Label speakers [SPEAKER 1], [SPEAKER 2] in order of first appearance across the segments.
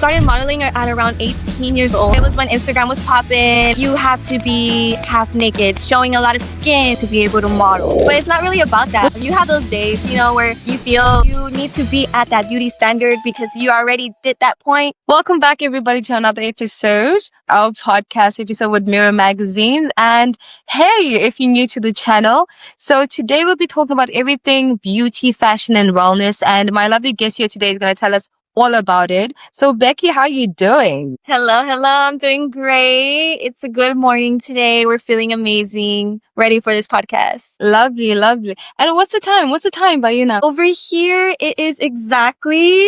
[SPEAKER 1] started modeling at around 18 years old. It was when Instagram was popping. You have to be half naked, showing a lot of skin to be able to model. But it's not really about that. You have those days, where you feel you need to be at that beauty standard because you already did that point.
[SPEAKER 2] Welcome back, everybody, to another episode, our podcast episode with Mirror Magazines. And hey, if you're new to the channel, so today we'll be talking about everything beauty, fashion, and wellness. And my lovely guest here today is going to tell us all about it. So Becky, how are you doing?
[SPEAKER 1] Hello. I'm doing great. It's a good morning today. We're feeling amazing. Ready for this podcast.
[SPEAKER 2] Lovely. And what's the time? What's the time by you now?
[SPEAKER 1] Over here, it is exactly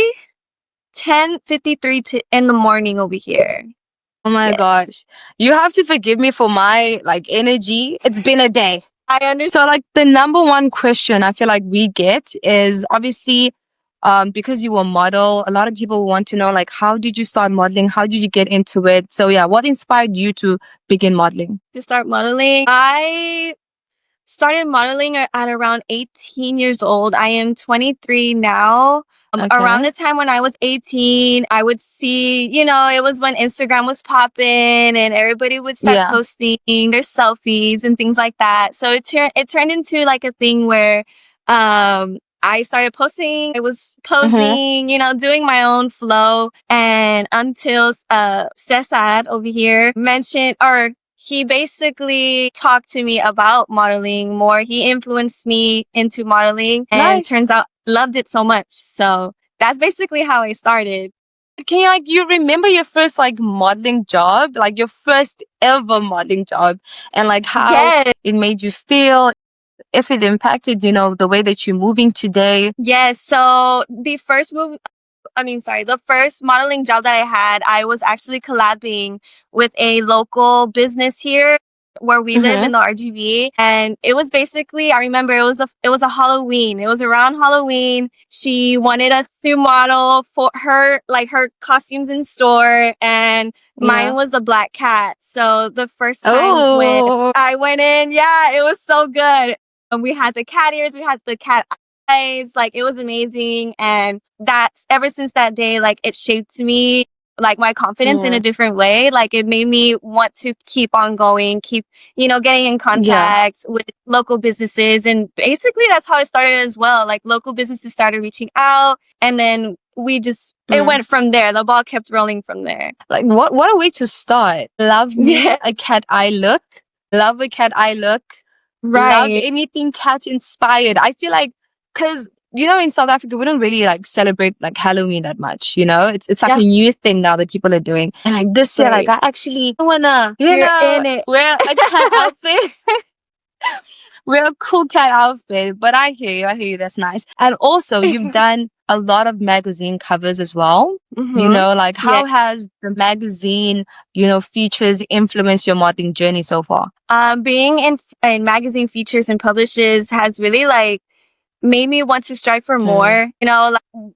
[SPEAKER 1] 10:53 in the morning over here.
[SPEAKER 2] Oh my gosh. You have to forgive me for my energy. It's been a day.
[SPEAKER 1] I understand.
[SPEAKER 2] So the number one question I feel like we get is obviously because you were a model, a lot of people want to know how did you start modeling? How did you get into it? So yeah, what inspired you to begin modeling?
[SPEAKER 1] To start modeling, I started modeling at around 18 years old. I am 23 now.
[SPEAKER 2] Okay.
[SPEAKER 1] Around the time when I was 18, I would see, it was when Instagram was popping and everybody would start posting their selfies and things like that. So it turned into a thing where I started posting. I was posing, doing my own flow. And until Cesar over here mentioned, or he basically talked to me about modeling more. He influenced me into modeling and turns out loved it so much. So that's basically how I started.
[SPEAKER 2] Can you remember your first modeling job, your first ever modeling job, and how it made you feel? If it impacted, the way that you're moving today.
[SPEAKER 1] Yes. So the first modeling job that I had, I was actually collabing with a local business here where we live in the RGV. And it was basically, I remember it was a Halloween. It was around Halloween. She wanted us to model for her, her costumes in store. And mine was a black cat. So the first time when I went in, it was so good. We had the cat ears, we had the cat eyes, it was amazing. And that's ever since that day, it shaped me, my confidence in a different way. It made me want to keep on going, keep, getting in contact with local businesses. And basically that's how it started as well. Local businesses started reaching out and then we just, it went from there. The ball kept rolling from there.
[SPEAKER 2] What a way to start. Love me a cat eye look. Love a cat eye look.
[SPEAKER 1] Right.
[SPEAKER 2] Love anything cat inspired. I feel because in South Africa we don't really celebrate Halloween that much. It's a new thing now that people are doing. And this year, I actually wanna wear a cat outfit. Wear a cool cat outfit. But I hear you. That's nice. And also you've done a lot of magazine covers as well. How has the magazine, features influenced your modeling journey so far?
[SPEAKER 1] Being in magazine features and publishes has really made me want to strive for more,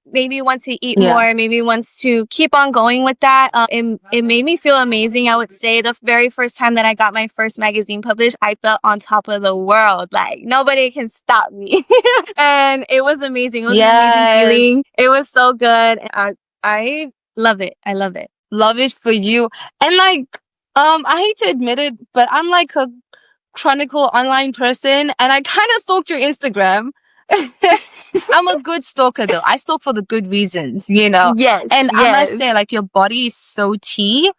[SPEAKER 1] maybe want to eat more, maybe wants to keep on going with that. It made me feel amazing. I would say the very first time that I got my first magazine published, I felt on top of the world. Nobody can stop me. And it was amazing. It was an amazing feeling. It was so good. I love it. I love it.
[SPEAKER 2] Love it for you. And I hate to admit it, but I'm a chronicle online person and I kind of stalked your Instagram. I'm a good stalker though. I stalk for the good reasons,
[SPEAKER 1] Yes.
[SPEAKER 2] And I must say, your body is so tea.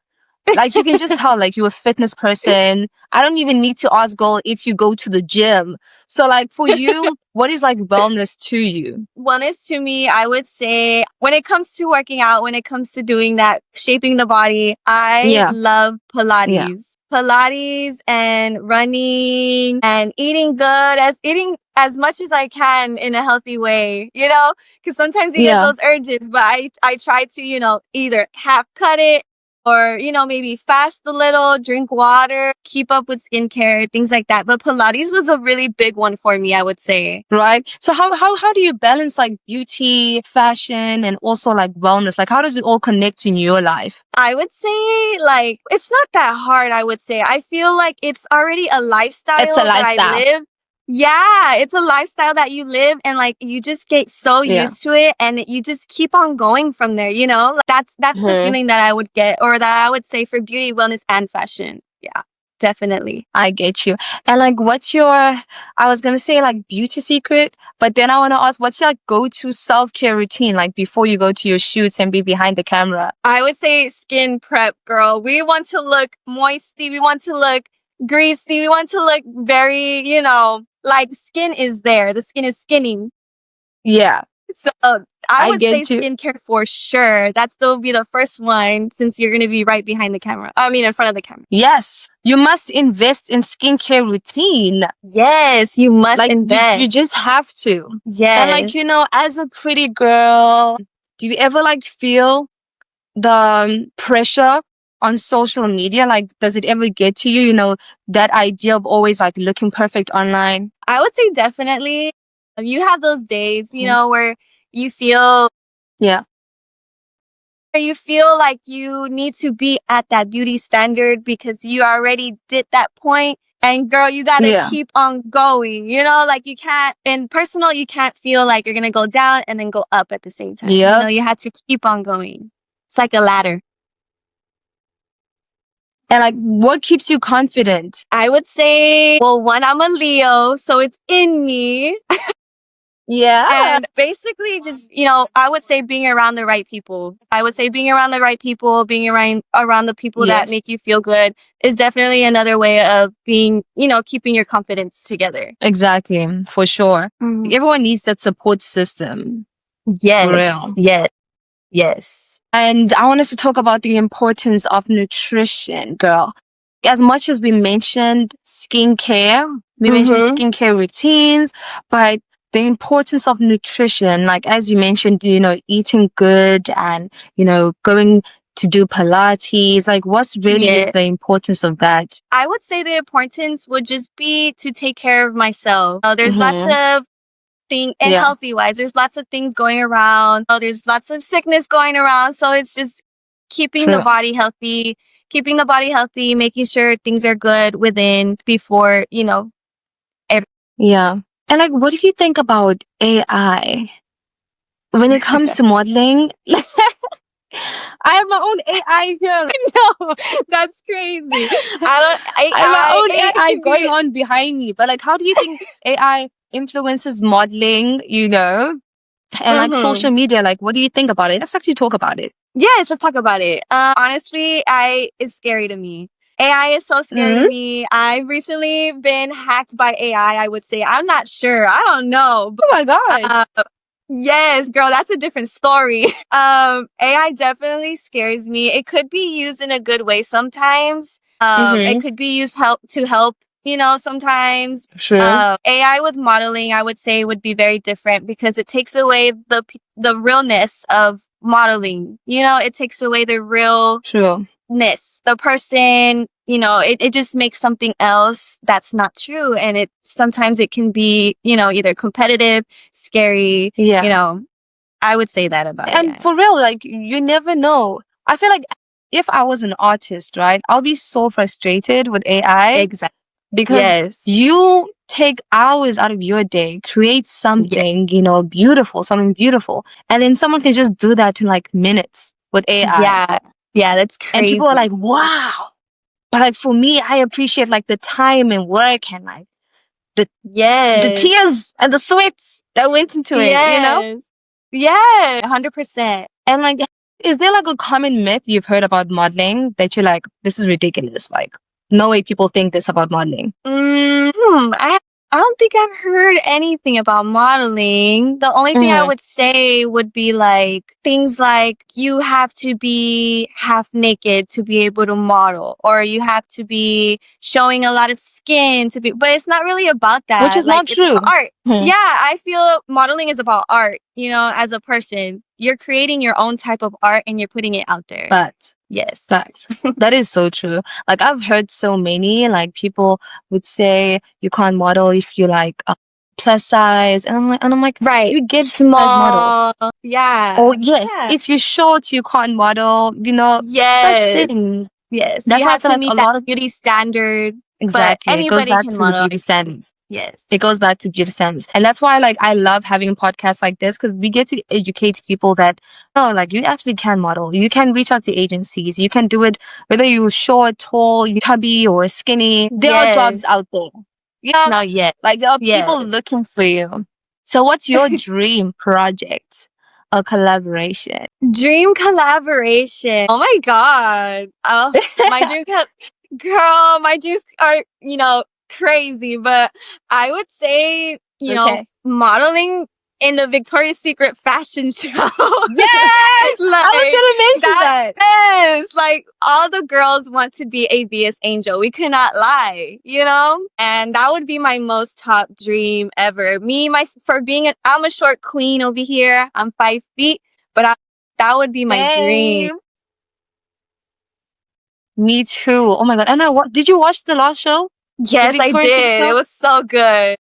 [SPEAKER 2] You can just tell, you're a fitness person. I don't even need to ask girl if you go to the gym. So for you, what is wellness to you?
[SPEAKER 1] Wellness to me, I would say when it comes to working out, when it comes to doing that, shaping the body, I love Pilates.
[SPEAKER 2] Yeah.
[SPEAKER 1] Pilates and running and eating as much as I can in a healthy way, because sometimes you get those urges, but I try to, either half cut it or, maybe fast a little, drink water, keep up with skincare, things like that. But Pilates was a really big one for me, I would say.
[SPEAKER 2] Right. So how do you balance beauty, fashion, and also wellness? How does it all connect in your life?
[SPEAKER 1] I would say it's not that hard, I would say. I feel it's already a lifestyle.
[SPEAKER 2] It's a lifestyle.
[SPEAKER 1] that I live. Yeah, it's a lifestyle that you live and like you just get so
[SPEAKER 2] Yeah.
[SPEAKER 1] used to it and you just keep on going from there, you know? Like, that's the feeling that I would get or that I would say for beauty, wellness and fashion. Yeah, definitely.
[SPEAKER 2] I get you. And like, what's your, I was going to say like beauty secret, but then I want to ask, what's your go-to self-care routine? Like before you go to your shoots and be behind the camera?
[SPEAKER 1] I would say skin prep, girl. We want to look moisty. We want to look greasy. We want to look very, you know, like skin is there. The skin is skinning.
[SPEAKER 2] Yeah,
[SPEAKER 1] So I
[SPEAKER 2] I
[SPEAKER 1] would say
[SPEAKER 2] get you.
[SPEAKER 1] skincare for sure. That's still be the first one since you're going to be right behind the camera. I mean, in front of the camera.
[SPEAKER 2] Yes, you must invest in skincare routine.
[SPEAKER 1] Yes, you must
[SPEAKER 2] Like you
[SPEAKER 1] invest.
[SPEAKER 2] just have to. And like,
[SPEAKER 1] Yes.
[SPEAKER 2] you know, as a pretty girl, do you ever like feel the pressure on social media? Like, does it ever get to you, you know, that idea of always like looking perfect online?
[SPEAKER 1] I would say definitely. You have those days, you know, where you feel
[SPEAKER 2] Yeah.
[SPEAKER 1] like you need to be at that beauty standard because you already did that point. And girl, you gotta
[SPEAKER 2] Yeah.
[SPEAKER 1] keep on going. You know, like you can't, in personal, you can't feel like you're gonna go down and then go up at the same time. You know,
[SPEAKER 2] Yep.
[SPEAKER 1] you have to keep on going. It's like a ladder.
[SPEAKER 2] And like, what keeps you confident?
[SPEAKER 1] I would say, well, one, I'm a Leo, so it's in me.
[SPEAKER 2] Yeah.
[SPEAKER 1] And basically just, you know, I would say being around the right people. I would say being around the right people, being around the people that
[SPEAKER 2] Yes.
[SPEAKER 1] make you feel good is definitely another way of being, you know, keeping your confidence together.
[SPEAKER 2] Exactly. For sure. Everyone needs that support system.
[SPEAKER 1] Yes.
[SPEAKER 2] For real.
[SPEAKER 1] Yes. Yes.
[SPEAKER 2] And I want us to talk about the importance of nutrition, girl. As much as we mentioned skincare, we mentioned skincare routines, but the importance of nutrition, like as you mentioned, you know, eating good and, you know, going to do Pilates, like what's really is the importance of that?
[SPEAKER 1] I would say the importance would just be to take care of myself. There's lots of things, and healthy wise, there's lots of things going around. There's lots of sickness going around. So it's just keeping the body healthy, making sure things are good within before, you know.
[SPEAKER 2] Yeah. And like, what do you think about AI? When it comes to modeling, I have my own AI here.
[SPEAKER 1] No, that's crazy.
[SPEAKER 2] I have my own AI going on behind me. But like, how do you think AI influences modeling, you know, and like social media? Like, what do you think about it? Let's actually talk about it.
[SPEAKER 1] Yes, let's talk about it. Honestly, it's scary to me. AI is so scary to me. I've recently been hacked by AI, I would say. I'm not sure. I don't know.
[SPEAKER 2] Oh my God.
[SPEAKER 1] Yes, girl, that's a different story. AI definitely scares me. It could be used in a good way sometimes. It could be used to help, you know, sometimes.
[SPEAKER 2] True.
[SPEAKER 1] AI with modeling, I would say, would be very different because it takes away the realness of modeling. You know, it takes away the realness. The person, you know, it just makes something else that's not true. And sometimes it can be, you know, either competitive, scary, you know, I would say that about it.
[SPEAKER 2] And for real, like, you never know. I feel like if I was an artist, right, I'll be so frustrated with AI.
[SPEAKER 1] Exactly.
[SPEAKER 2] Because you take hours out of your day, create something, you know, something beautiful. And then someone can just do that in like minutes with AI.
[SPEAKER 1] Yeah. Yeah, that's crazy.
[SPEAKER 2] And people are like, wow. But like for me, I appreciate like the time and work and like the tears and the sweats that went into it, you know?
[SPEAKER 1] Yeah, 100%.
[SPEAKER 2] And like, is there like a common myth you've heard about modeling that you're like, this is ridiculous? Like, no way people think this about modeling.
[SPEAKER 1] I don't think I've heard anything about modeling. The only thing I would say would be like things like you have to be half naked to be able to model, or you have to be showing a lot of skin to be, but it's not really about that.
[SPEAKER 2] Which is
[SPEAKER 1] like,
[SPEAKER 2] not true.
[SPEAKER 1] It's art. Yeah, I feel modeling is about art, you know, as a person. You're creating your own type of art and you're putting it out there.
[SPEAKER 2] Facts.
[SPEAKER 1] Yes.
[SPEAKER 2] Facts. That is so true. Like I've heard so many, like people would say you can't model if you like plus size, and I'm like,
[SPEAKER 1] right,
[SPEAKER 2] you get
[SPEAKER 1] small
[SPEAKER 2] as model.
[SPEAKER 1] Yeah.
[SPEAKER 2] Oh yes, if you're short, you can't model. You know, such things.
[SPEAKER 1] Yes.
[SPEAKER 2] That's
[SPEAKER 1] you
[SPEAKER 2] why I
[SPEAKER 1] have
[SPEAKER 2] feel
[SPEAKER 1] to
[SPEAKER 2] like
[SPEAKER 1] meet
[SPEAKER 2] a
[SPEAKER 1] that
[SPEAKER 2] lot of
[SPEAKER 1] beauty standard.
[SPEAKER 2] exactly.
[SPEAKER 1] But
[SPEAKER 2] It goes
[SPEAKER 1] anybody
[SPEAKER 2] back
[SPEAKER 1] can
[SPEAKER 2] to the
[SPEAKER 1] model.
[SPEAKER 2] beauty standards.
[SPEAKER 1] Yes.
[SPEAKER 2] It goes back to beauty standards. And that's why like I love having podcasts like this, because we get to educate people that, oh, like you actually can model. You can reach out to agencies. You can do it whether you're short, tall, you chubby or skinny. There are jobs
[SPEAKER 1] Yes.
[SPEAKER 2] out there. Yeah.
[SPEAKER 1] Not yet.
[SPEAKER 2] Like there are people
[SPEAKER 1] Yes.
[SPEAKER 2] looking for you. So what's your dream project or collaboration?
[SPEAKER 1] Dream collaboration. Oh my God. Oh, my girl, my dreams are, crazy, but I would say,
[SPEAKER 2] Okay.
[SPEAKER 1] modeling in the Victoria's Secret fashion show.
[SPEAKER 2] Yes! I was
[SPEAKER 1] Like,
[SPEAKER 2] gonna mention that.
[SPEAKER 1] is like all the girls want to be a VS Angel. We cannot lie, and that would be my most top dream ever. I'm a short queen over here. I'm 5 feet, but that would be my dream.
[SPEAKER 2] Same. Me too. Oh my God. And did you watch the last show?
[SPEAKER 1] Yes, I
[SPEAKER 2] Victoria's Secret
[SPEAKER 1] did.
[SPEAKER 2] show?
[SPEAKER 1] It was so good.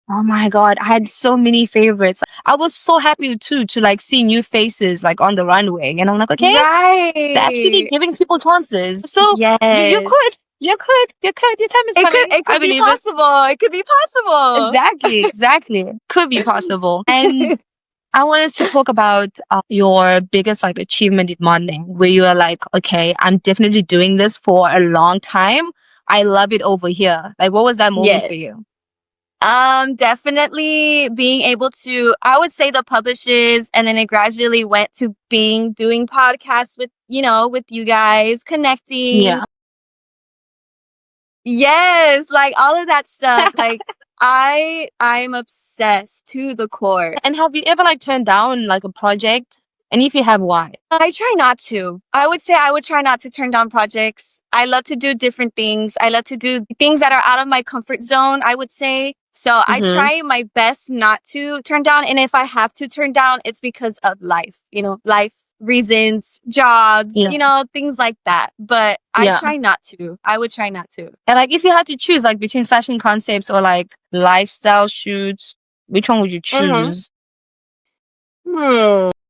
[SPEAKER 2] Oh my God. I had so many favorites. I was so happy too to like see new faces like on the runway. And I'm like, okay, they're actually
[SPEAKER 1] Right.
[SPEAKER 2] giving people chances. So you
[SPEAKER 1] Yes.
[SPEAKER 2] could. Your time is coming.
[SPEAKER 1] It
[SPEAKER 2] I
[SPEAKER 1] could be
[SPEAKER 2] believe it.
[SPEAKER 1] possible. It could be possible.
[SPEAKER 2] Exactly. Could be possible. And I want us to talk about your biggest like achievement in modeling, where you are like, okay, I'm definitely doing this for a long time. I love it over here. Like, what was that moment for
[SPEAKER 1] Yes.
[SPEAKER 2] you?
[SPEAKER 1] Definitely being able to, I would say the publishes, and then it gradually went to doing podcasts with you guys, connecting.
[SPEAKER 2] Yeah.
[SPEAKER 1] Yes, like all of that stuff. Like I'm obsessed to the core.
[SPEAKER 2] And have you ever like turned down like a project? And if you have, why?
[SPEAKER 1] I try not to. I would say I would try not to turn down projects. I love to do different things. I love to do things that are out of my comfort zone, I would say. So I try my best not to turn down. And if I have to turn down, it's because of life, life reasons, jobs, things like that. But I try not to. I would try not to.
[SPEAKER 2] And like if you had to choose like between fashion concepts or like lifestyle shoots, which one would you choose?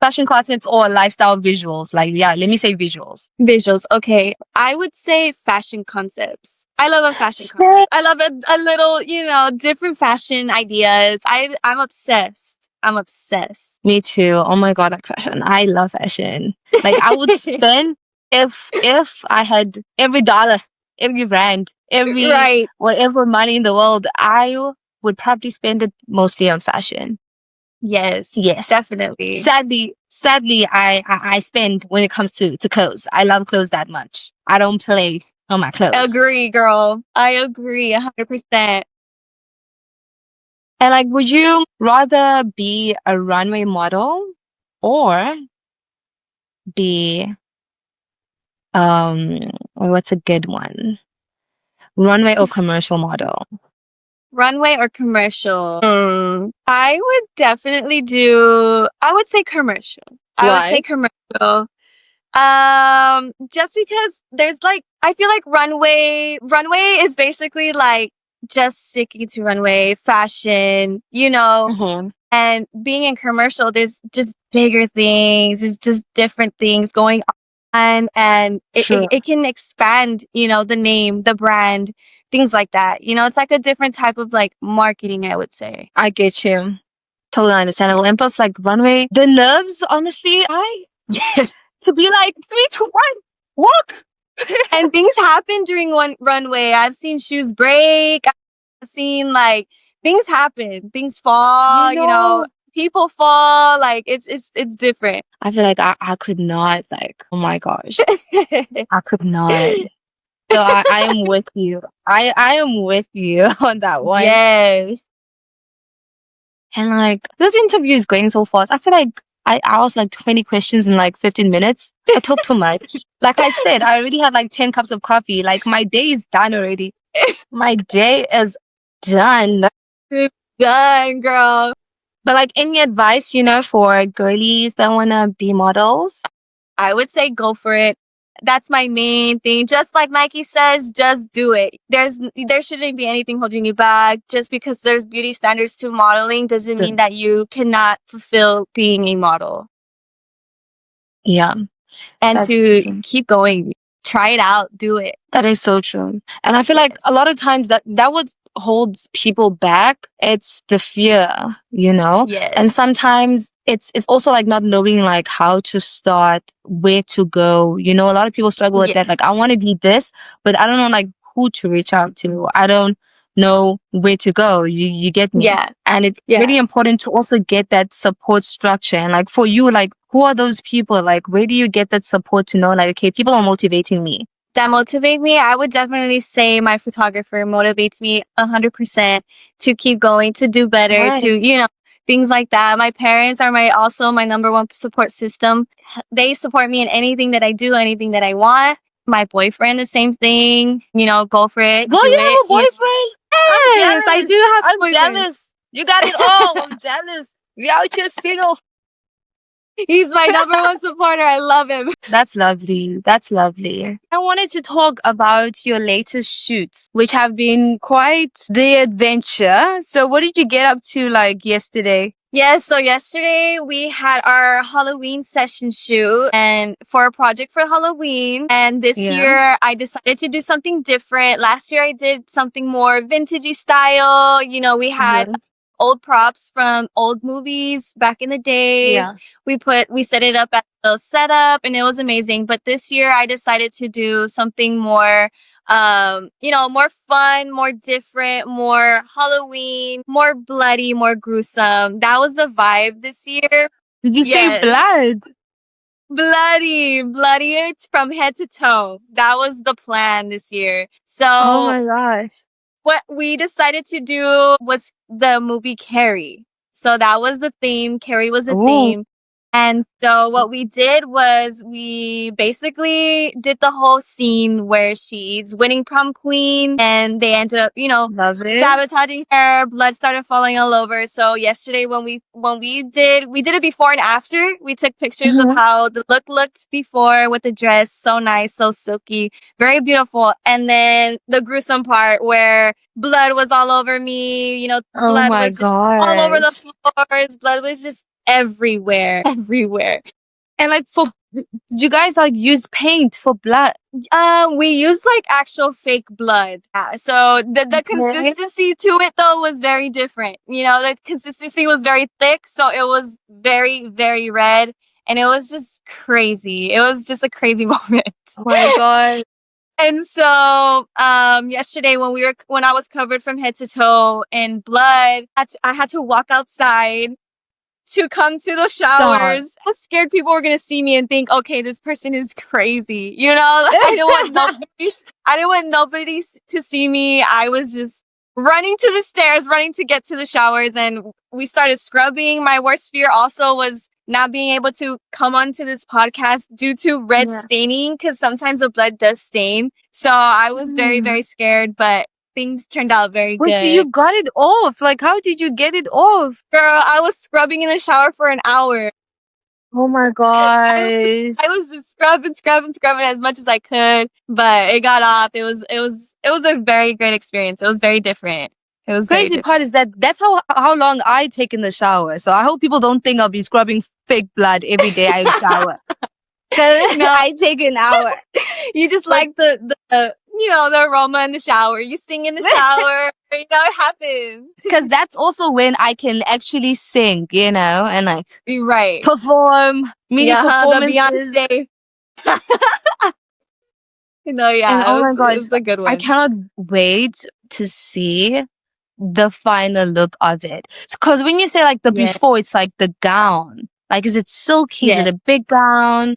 [SPEAKER 2] Fashion concepts or lifestyle visuals? Like, yeah, let me say visuals.
[SPEAKER 1] Visuals. Okay. I would say fashion concepts. I love a fashion concept. I love a little, different fashion ideas. I'm obsessed. I'm obsessed.
[SPEAKER 2] Me too. Oh my God, like fashion. I love fashion. Like I would spend if I had every dollar, every rand, every whatever money in the world, I would probably spend it mostly on fashion.
[SPEAKER 1] Yes. Definitely.
[SPEAKER 2] Sadly, I spend when it comes to clothes. I love clothes that much. I don't play on my clothes.
[SPEAKER 1] Agree, girl. I agree 100%.
[SPEAKER 2] And like, would you rather be a runway model or be what's a good one? Runway or commercial model?
[SPEAKER 1] Runway or commercial? I would definitely I would say commercial. I would say commercial. Just because there's like, I feel like runway is basically like just sticking to runway fashion, and being in commercial, there's just bigger things. There's just different things going on, and it can expand, the name, the brand, things like that. It's like a different type of like marketing, I would say.
[SPEAKER 2] I get you. Totally understandable. And plus, like runway, the nerves, honestly,
[SPEAKER 1] Yes.
[SPEAKER 2] to be like 3, 2, 1, walk.
[SPEAKER 1] And things happen during one runway. I've seen shoes break. I've seen like things happen. Things fall. People fall. Like it's different.
[SPEAKER 2] I feel like I could not. Like, oh my gosh, I could not. So I am with you. I am with you on that one.
[SPEAKER 1] Yes.
[SPEAKER 2] And like this interview is going so fast. I feel like I asked like 20 questions in like 15 minutes. I talk too much. Like I said, I already had like 10 cups of coffee. Like my day is done already. My day is done.
[SPEAKER 1] It's done, girl.
[SPEAKER 2] But like any advice, for girlies that want to be models?
[SPEAKER 1] I would say go for it. That's my main thing. Just like Nike says, just do it. There shouldn't be anything holding you back. Just because there's beauty standards to modeling doesn't mean that you cannot fulfill being a model.
[SPEAKER 2] Yeah.
[SPEAKER 1] And to keep going. Try it out. Do it.
[SPEAKER 2] That is so true. And I feel like a lot of times that would holds people back, it's the fear, you know? And
[SPEAKER 1] Yes.
[SPEAKER 2] sometimes it's also like not knowing like how to start, where to go. You know, a lot of people struggle with
[SPEAKER 1] Yeah.
[SPEAKER 2] that. Like, I want to be this, but I don't know like who to reach out to. I don't know where to go. You get me?
[SPEAKER 1] Yeah.
[SPEAKER 2] And it's
[SPEAKER 1] Yeah.
[SPEAKER 2] really important to also get that support structure. And like for you, like who are those people? Like where do you get that support to know like, okay, people are motivating me?
[SPEAKER 1] That motivate me, I would definitely say my photographer motivates me 100% to keep going, to do better,
[SPEAKER 2] Right.
[SPEAKER 1] to, things like that. My parents are also my number one support system. They support me in anything that I do, anything that I want. My boyfriend, the same thing. Go for it,
[SPEAKER 2] Girl,
[SPEAKER 1] do
[SPEAKER 2] you have
[SPEAKER 1] it.
[SPEAKER 2] a boyfriend? I'm
[SPEAKER 1] Yes, I
[SPEAKER 2] jealous.
[SPEAKER 1] do have a
[SPEAKER 2] I'm
[SPEAKER 1] boyfriend.
[SPEAKER 2] jealous. You got it all. I'm jealous. We out here single.
[SPEAKER 1] He's my number one supporter. I love him.
[SPEAKER 2] That's lovely. That's lovely. I wanted to talk about your latest shoots, which have been quite the adventure. So what did you get up to like yesterday?
[SPEAKER 1] Yes, so yesterday we had our Halloween session shoot and for a project for Halloween. And this
[SPEAKER 2] Yeah.
[SPEAKER 1] year I decided to do something different. Last year I did something more vintagey style. We had old props from old movies back in the days.
[SPEAKER 2] Yeah.
[SPEAKER 1] We set it up as a setup and it was amazing. But this year I decided to do something more more fun, more different, more Halloween, more bloody, more gruesome. That was the vibe this year.
[SPEAKER 2] Did you say
[SPEAKER 1] Yes.
[SPEAKER 2] blood?
[SPEAKER 1] Bloody it from head to toe. That was the plan this year. So
[SPEAKER 2] Oh my gosh.
[SPEAKER 1] what we decided to do was the movie Carrie. So that was the theme. Carrie was the theme. And so what we did was we basically did the whole scene where she's winning prom queen and they ended up,
[SPEAKER 2] Love it.
[SPEAKER 1] sabotaging her. Blood started falling all over. So yesterday when we did it before and after. We took pictures of how the look looked before with the dress. So nice, so silky, very beautiful. And then the gruesome part where blood was all over me,
[SPEAKER 2] Oh
[SPEAKER 1] blood
[SPEAKER 2] my
[SPEAKER 1] was just all over the
[SPEAKER 2] gosh.
[SPEAKER 1] floors. Blood was just everywhere.
[SPEAKER 2] And like did you guys like use paint for blood?
[SPEAKER 1] We used like actual fake blood. Yeah, so the consistency to it though was very different. The consistency was very thick, so it was very, very red, and it was just crazy. It was just a crazy moment.
[SPEAKER 2] Oh my god.
[SPEAKER 1] And so, yesterday when I was covered from head to toe in blood, I had to walk outside to come to the showers. I was scared people were gonna see me and think, okay, this person is crazy. I didn't want nobody to see me. I was just running to the stairs, running to get to the showers, and we started scrubbing. My worst fear also was not being able to come onto this podcast due to red staining, because sometimes the blood does stain. So I was very, very scared, but things turned out very good.
[SPEAKER 2] Wait, so you got it off? Like, how did you get it off?
[SPEAKER 1] Girl, I was scrubbing in the shower for an hour.
[SPEAKER 2] Oh my gosh.
[SPEAKER 1] I was just scrubbing as much as I could, but it got off. It was a very great experience. It was very different. It was very
[SPEAKER 2] Crazy
[SPEAKER 1] different.
[SPEAKER 2] part is that's how long I take in the shower. So I hope people don't think I'll be scrubbing fake blood every day I shower.
[SPEAKER 1] No.
[SPEAKER 2] I take an hour.
[SPEAKER 1] You just like the the aroma in the shower. You sing in the shower. It happens.
[SPEAKER 2] Because that's also when I can actually sing, and like
[SPEAKER 1] right.
[SPEAKER 2] perform mini performances.
[SPEAKER 1] The Beyonce. No, yeah.
[SPEAKER 2] And oh my
[SPEAKER 1] It
[SPEAKER 2] gosh,
[SPEAKER 1] was a good one.
[SPEAKER 2] I cannot wait to see the final look of it. Because when you say like the before, it's like the gown. Like, is it silky? Is it a big gown?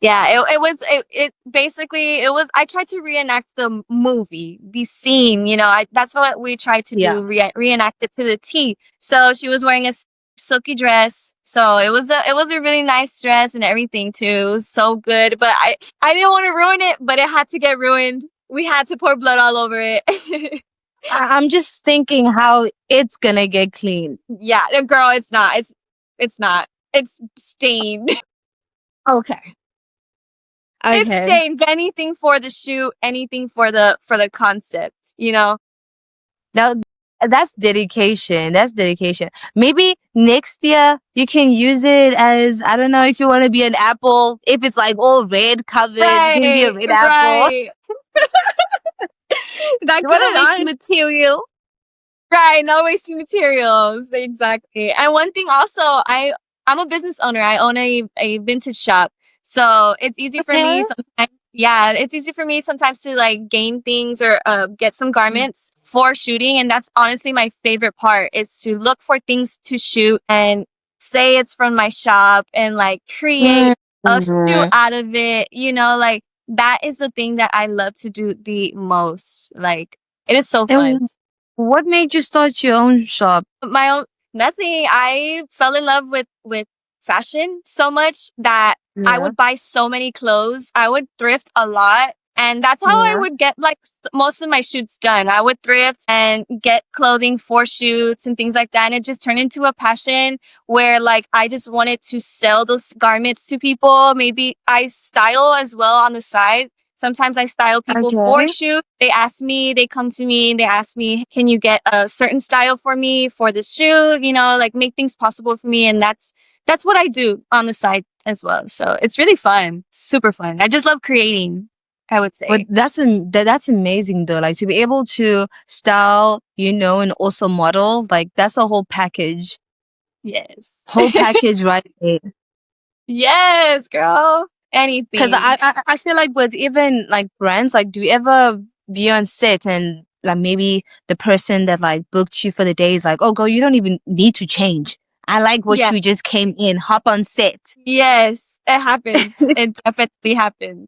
[SPEAKER 1] Yeah, it basically, I tried to reenact the movie, the scene, that's what we tried to do, reenact it to the T. So she was wearing a silky dress. So it was a really nice dress and everything too. It was so good, but I didn't want to ruin it, but it had to get ruined. We had to pour blood all over it.
[SPEAKER 2] I'm just thinking how it's gonna get clean.
[SPEAKER 1] Yeah, girl, it's not. It's not. It's stained.
[SPEAKER 2] Okay.
[SPEAKER 1] It's stained. Anything for the shoot, anything for the concept, Now
[SPEAKER 2] that's dedication. That's dedication. Maybe next year you can use it as, I don't know, if you want to be an apple, if it's like all red covered, you can be a red apple.
[SPEAKER 1] That
[SPEAKER 2] you want to waste material?
[SPEAKER 1] Right, no wasting materials. Exactly. And one thing also, I'm a business owner. I own a vintage shop. So it's easy for
[SPEAKER 2] Okay.
[SPEAKER 1] me sometimes. Yeah, it's easy for me sometimes to like gain things or get some garments for shooting. And that's honestly my favorite part is to look for things to shoot and say it's from my shop and like create a shoot
[SPEAKER 2] Mm-hmm.
[SPEAKER 1] out of it. You know, like that is the thing that I love to do the most. Like it is so fun.
[SPEAKER 2] And what made you start your own shop?
[SPEAKER 1] My own nothing. I fell in love with fashion so much that I
[SPEAKER 2] Yeah.
[SPEAKER 1] would buy so many clothes. I would thrift a lot. And that's how I
[SPEAKER 2] Yeah.
[SPEAKER 1] would get like most of my shoots done. I would thrift and get clothing for shoots and things like that. And it just turned into a passion where like I just wanted to sell those garments to people. Maybe I style as well on the side. Sometimes I style people for
[SPEAKER 2] Okay.
[SPEAKER 1] shoots. They come to me and they ask me, can you get a certain style for me for the shoot? You know, like make things possible for me. And that's what I do on the side as well. So it's really fun. Super fun. I just love creating, I would
[SPEAKER 2] But
[SPEAKER 1] say.
[SPEAKER 2] that's amazing though. Like to be able to style, and also model, like that's a whole package.
[SPEAKER 1] Yes.
[SPEAKER 2] Whole package right there.
[SPEAKER 1] Yes, girl.
[SPEAKER 2] Because
[SPEAKER 1] Anything.
[SPEAKER 2] I feel like with even like brands, like do you ever be on set and like maybe the person that like booked you for the day is like, oh girl, you don't even need to change. I like what
[SPEAKER 1] Yeah.
[SPEAKER 2] you just came in. Hop on set.
[SPEAKER 1] Yes. It happens. It definitely happens.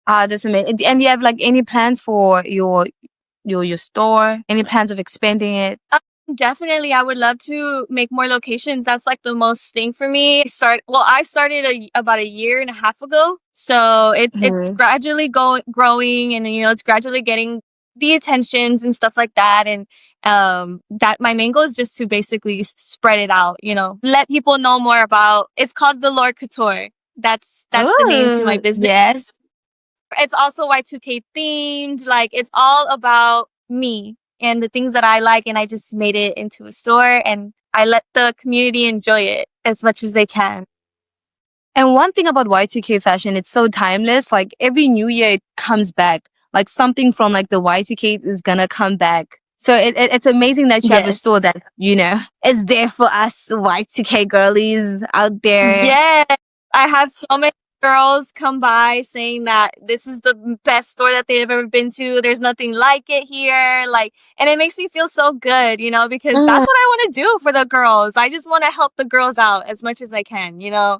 [SPEAKER 2] That's amazing. And do you have like any plans for your store? Any plans of expanding it?
[SPEAKER 1] Definitely, I would love to make more locations. That's like the most thing for me. I started about a year and a half ago, so it's
[SPEAKER 2] Mhm.
[SPEAKER 1] gradually growing, and you know, it's gradually getting the attentions and stuff like that. And that my main goal is just to basically spread it out. You know, let people know more about. It's called Velour Couture. That's the name to my
[SPEAKER 2] Oh,
[SPEAKER 1] business.
[SPEAKER 2] yes.
[SPEAKER 1] It's also Y2K themed. Like it's all about me and the things that I like, and I just made it into a store and I let the community enjoy it as much as they can.
[SPEAKER 2] And one thing about Y2K fashion, it's so timeless. Like every new year, it comes back. Like something from like the Y2Ks is gonna come back. So it's amazing that you have a
[SPEAKER 1] Yes.
[SPEAKER 2] store that, is there for us Y2K girlies out there.
[SPEAKER 1] Yes. I have so many girls come by saying that this is the best store that they've ever been to. There's nothing like it here. Like, and it makes me feel so good, you know, because
[SPEAKER 2] Mm,
[SPEAKER 1] that's what I want to do for the girls. I just want to help the girls out as much as I can, you know,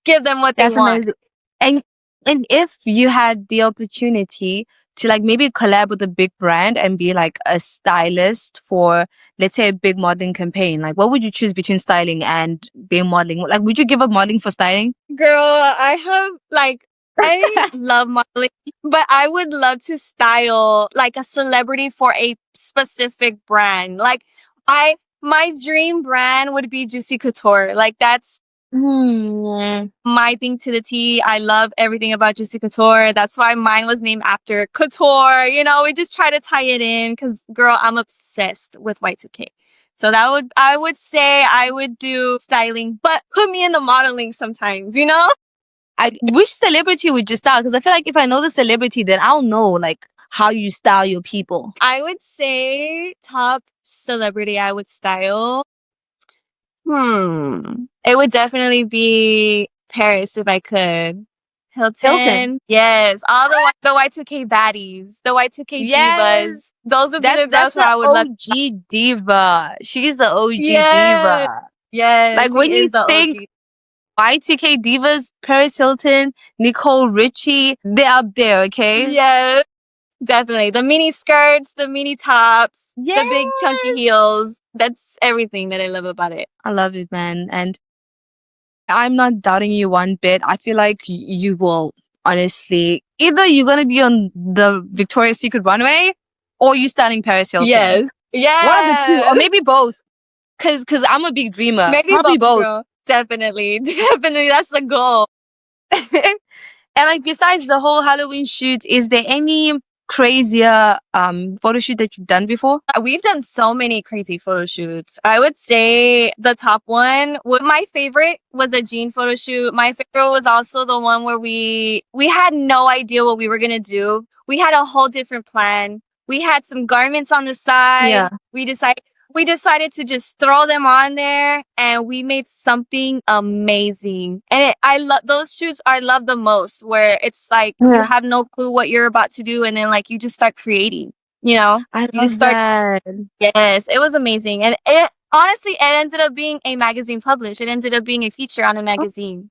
[SPEAKER 1] give them what they
[SPEAKER 2] that's
[SPEAKER 1] want.
[SPEAKER 2] amazing. And and if you had the opportunity to like maybe collab with a big brand and be like a stylist for, let's say, a big modeling campaign, like what would you choose between styling and being modeling? Like would you give up modeling for styling?
[SPEAKER 1] Girl, I have like I love modeling, but I would love to style like a celebrity for a specific brand. Like I my dream brand would be Juicy Couture. Like that's
[SPEAKER 2] Hmm.
[SPEAKER 1] my thing to the T. I love everything about Juicy Couture. That's why mine was named after Couture. You know, we just try to tie it in because girl, I'm obsessed with Y2K. So I would say I would do styling, but put me in the modeling sometimes, you know?
[SPEAKER 2] Which celebrity would you style? Because I feel like if I know the celebrity, then I'll know like how you style your people.
[SPEAKER 1] I would say top celebrity I would style. It would definitely be Paris if I could.
[SPEAKER 2] Hilton.
[SPEAKER 1] Hilton. Yes. All the Y2K baddies, the Y2K
[SPEAKER 2] Yes.
[SPEAKER 1] divas. Those would be
[SPEAKER 2] That's
[SPEAKER 1] the girls
[SPEAKER 2] that's
[SPEAKER 1] who
[SPEAKER 2] the
[SPEAKER 1] I would love.
[SPEAKER 2] OG diva. She's the OG
[SPEAKER 1] Yes.
[SPEAKER 2] diva.
[SPEAKER 1] Yes.
[SPEAKER 2] Like
[SPEAKER 1] She
[SPEAKER 2] when
[SPEAKER 1] is
[SPEAKER 2] you
[SPEAKER 1] the
[SPEAKER 2] think
[SPEAKER 1] OG.
[SPEAKER 2] Y2K divas, Paris Hilton, Nicole Richie, they're up there, okay?
[SPEAKER 1] Yes. Definitely. The mini skirts, the mini tops, the big chunky
[SPEAKER 2] Yes.
[SPEAKER 1] heels. That's everything that I love about it.
[SPEAKER 2] I love it, man. And I'm not doubting you one bit. I feel like you will honestly either you're gonna be on the Victoria's Secret runway or you starting Paris Hilton.
[SPEAKER 1] Yes.
[SPEAKER 2] One of the two, or
[SPEAKER 1] Yes.
[SPEAKER 2] maybe both. Cause I'm a big dreamer.
[SPEAKER 1] Maybe both,
[SPEAKER 2] Probably both.
[SPEAKER 1] girl. Definitely. Definitely. That's the goal.
[SPEAKER 2] And like besides the whole Halloween shoot, is there any crazier photo shoot that you've done before?
[SPEAKER 1] We've done so many crazy photo shoots. I would say the top one, my favorite was a jean photo shoot. My favorite was also the one where we had no idea what we were going to do. We had a whole different plan. We had some garments on the side.
[SPEAKER 2] Yeah.
[SPEAKER 1] We decided to just throw them on there, and we made something amazing. And I love those shoots. I love the most, where it's like you
[SPEAKER 2] Yeah.
[SPEAKER 1] have no clue what you're about to do, and then like you just start creating. You know,
[SPEAKER 2] I
[SPEAKER 1] you just
[SPEAKER 2] love
[SPEAKER 1] start.
[SPEAKER 2] that.
[SPEAKER 1] Yes, it was amazing, and it honestly it ended up being a magazine published. It ended up being a feature on a magazine.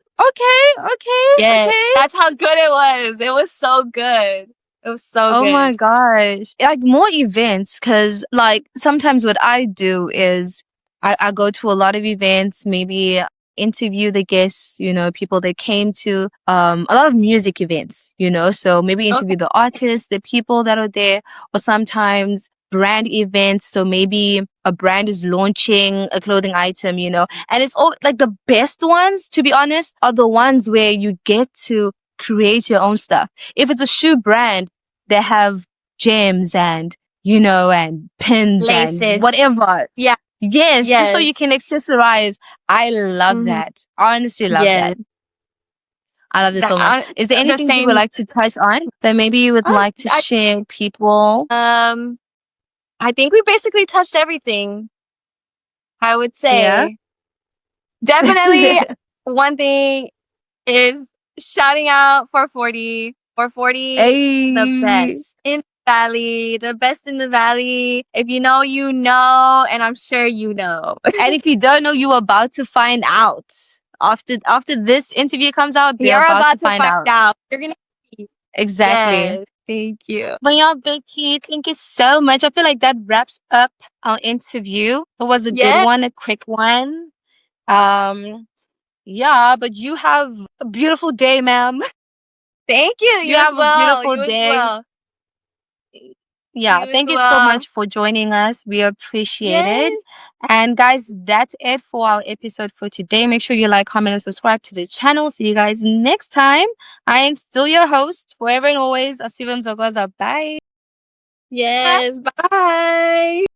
[SPEAKER 1] Yes,
[SPEAKER 2] Okay.
[SPEAKER 1] that's how good it was. It was so good. It was so
[SPEAKER 2] Oh my
[SPEAKER 1] good.
[SPEAKER 2] gosh. Like more events, because like sometimes what I do is I go to a lot of events, maybe interview the guests, people that came to a lot of music events, so maybe interview
[SPEAKER 1] Okay.
[SPEAKER 2] the artists, the people that are there, or sometimes brand events. So maybe a brand is launching a clothing item, and it's all like the best ones, to be honest, are the ones where you get to create your own stuff. If it's a shoe brand, they have gems and and pins and
[SPEAKER 1] Laces.
[SPEAKER 2] whatever.
[SPEAKER 1] Yeah.
[SPEAKER 2] Yes, just so
[SPEAKER 1] Yes.
[SPEAKER 2] you can accessorize. I love
[SPEAKER 1] Mm-hmm.
[SPEAKER 2] that. Honestly love
[SPEAKER 1] Yes.
[SPEAKER 2] that. I love this so much. Is there
[SPEAKER 1] The
[SPEAKER 2] anything you would
[SPEAKER 1] same.
[SPEAKER 2] like to touch on that maybe you would like to
[SPEAKER 1] I
[SPEAKER 2] share with people?
[SPEAKER 1] I think we basically touched everything. I would
[SPEAKER 2] Yeah.
[SPEAKER 1] say definitely one thing is shouting out for 40. For 40, the
[SPEAKER 2] Hey.
[SPEAKER 1] best in the valley, the best in the valley. If you know, you know, and I'm sure you know.
[SPEAKER 2] And if you don't know, you're about to find out. After this interview comes out, we're
[SPEAKER 1] You're
[SPEAKER 2] about to
[SPEAKER 1] about to
[SPEAKER 2] find
[SPEAKER 1] find
[SPEAKER 2] out.
[SPEAKER 1] out. You're gonna see.
[SPEAKER 2] Exactly.
[SPEAKER 1] Yes. Thank you.
[SPEAKER 2] But yeah, Becky, thank you so much. I feel like that wraps up our interview. It was a good
[SPEAKER 1] Yes.
[SPEAKER 2] one, a quick one. Yeah, but you have a beautiful day, ma'am.
[SPEAKER 1] Thank you.
[SPEAKER 2] You
[SPEAKER 1] You as
[SPEAKER 2] have a
[SPEAKER 1] well.
[SPEAKER 2] beautiful
[SPEAKER 1] You as
[SPEAKER 2] day.
[SPEAKER 1] well.
[SPEAKER 2] Yeah,
[SPEAKER 1] You as
[SPEAKER 2] thank you so
[SPEAKER 1] well.
[SPEAKER 2] much for joining us. We appreciate it.
[SPEAKER 1] Yes.
[SPEAKER 2] And guys, that's it for our episode for today. Make sure you like, comment, and subscribe to the channel. See you guys next time. I am still your host, forever and always, Asive. Bye.
[SPEAKER 1] Yes. Bye.